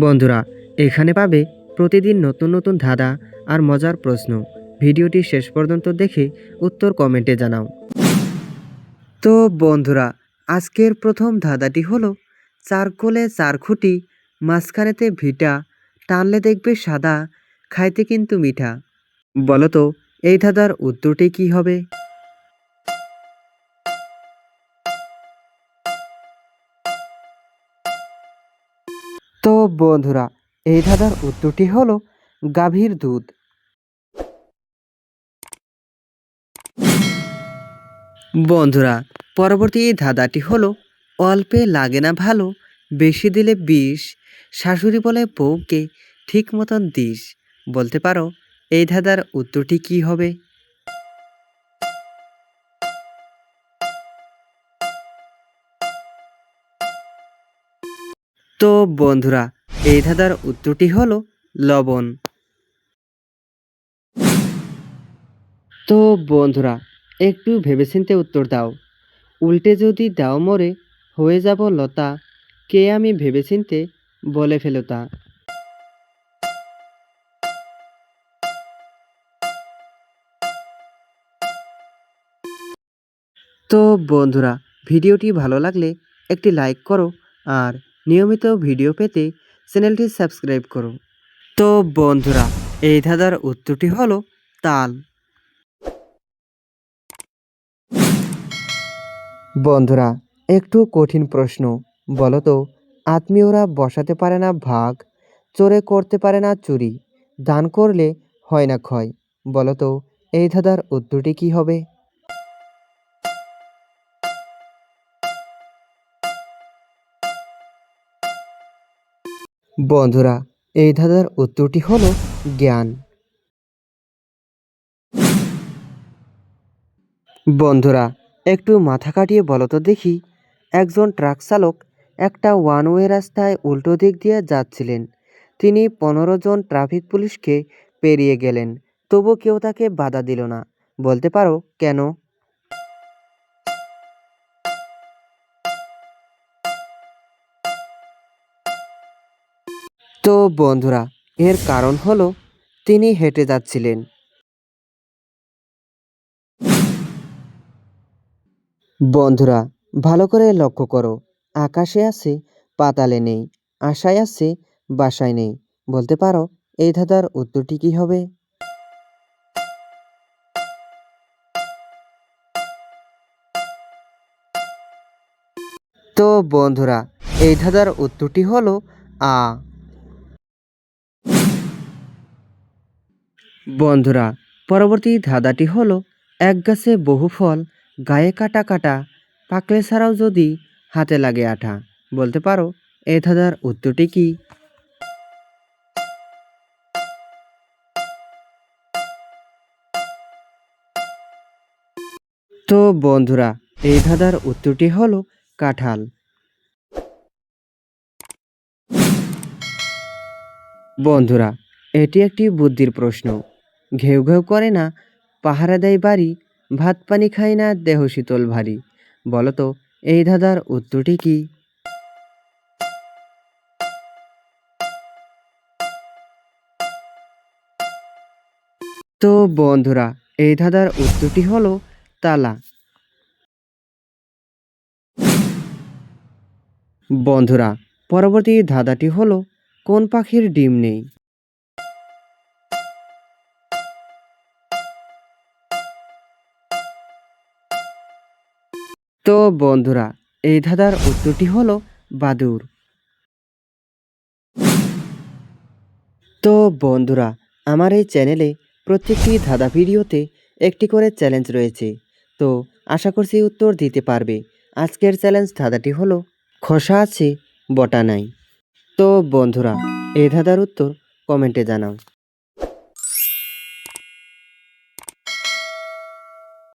বন্ধুরা, এখানে পাবে প্রতিদিন নতুন নতুন ধাঁধা আর মজার প্রশ্ন। ভিডিওটি শেষ পর্যন্ত দেখে উত্তর কমেন্টে জানাও। তো বন্ধুরা, আজকের প্রথম ধাঁধাটি হলো চার কোলে চার খুঁটি, মাঝখানেতে ভিটা, টানলে দেখবে সাদা, খাইতে কিন্তু মিঠা। বলো তো এই ধাঁধার উত্তরটি কি হবে? তো বন্ধুরা, এই ধাঁধার উত্তরটি হলো গাভীর দুধ। বন্ধুরা, পরবর্তী ধাঁধাটি হলো অল্পে লাগে না ভালো, বেশি দিলে বিষ, শাশুড়ি বলে বউকে ঠিক মতন দিস। বলতে পারো এই ধাঁধার উত্তরটি কি হবে? তো বন্ধুরা, এই ধাঁধার উত্তরটি হলো লবণ। তো বন্ধুরা, একটু ভেবেচিন্তে উত্তর দাও। উল্টে যদি দাও মরে, হয়ে যাব লতা, কে আমি ভেবেচিন্তে বলে ফেলো তা। তো বন্ধুরা, ভিডিওটি ভালো লাগলে একটি লাইক করো আর নিয়মিত ভিডিও পেতে চ্যানেলটি সাবস্ক্রাইব করো। তো বন্ধুরা, এই ধাঁধার উত্তরটি হলো তাল। বন্ধুরা, একটু কঠিন প্রশ্ন। বলো তো আত্মীয়রা বসাতে পারে না ভাগ, চোরে করতে পারে না চুরি, দান করলে হয় না ক্ষয়। বলো তো এই ধাঁধার উত্তরটি কি হবে? বন্ধুরা, এই ধাঁধার উত্তরটি হলো জ্ঞান। বন্ধুরা, একটু মাথা কাটিয়ে বলো তো দেখি, একজন ট্রাক চালক একটা ওয়ান ওয়ে রাস্তায় উল্টো দিক দিয়ে যাচ্ছিলেন। তিনি 15 জন ট্রাফিক পুলিশকে পেরিয়ে গেলেন, তবু কেউ তাকে বাধা দিল না। বলতে পারো কেন? তো বন্ধুরা, এর কারণ হলো তিনি হেঁটে যাচ্ছিলেন। বন্ধুরা, ভালো করে লক্ষ্য করো। আকাশে আছে, পাতালে নেই, আশায় আছে, বাসায় নেই। বলতে পারো এই ধাঁধার উত্তরটি কি হবে? তো বন্ধুরা, এই ধাঁধার উত্তরটি হলো আ। বন্ধুরা, পরবর্তী ধাঁধাটি হলো এক গাছে বহু ফল, গায়ে কাটা কাটা, পাকলে ছাড়াও যদি হাতে লাগে আঠা। বলতে পারো এই ধাঁধার উত্তরটি কি? তো বন্ধুরা, এই ধাঁধার উত্তরটি হলো কাঁঠাল। বন্ধুরা, এটি একটি বুদ্ধির প্রশ্ন। ঘেউ ঘেউ করে না, পাহারা দেয় বাড়ি, ভাত পানি খায় না, দেহ শীতল ভারী। বলো তো এই ধাঁধার উত্তরটি কি? তো বন্ধুরা, এই ধাঁধার উত্তরটি হলো তালা। বন্ধুরা, পরবর্তী ধাঁধাটি হলো কোন পাখির ডিম নেই? তো বন্ধুরা, এই ধাঁধার উত্তরটি হলো বাদুড়। তো বন্ধুরা, আমার এই চ্যানেলে প্রত্যেকটি ধাঁধা ভিডিওতে একটি করে চ্যালেঞ্জ রয়েছে। তো আশা করছি উত্তর দিতে পারবে। আজকের চ্যালেঞ্জ ধাঁধাটি হলো খোসা আছে, বটা নাই। তো বন্ধুরা, এই ধাঁধার উত্তর কমেন্টে জানাও।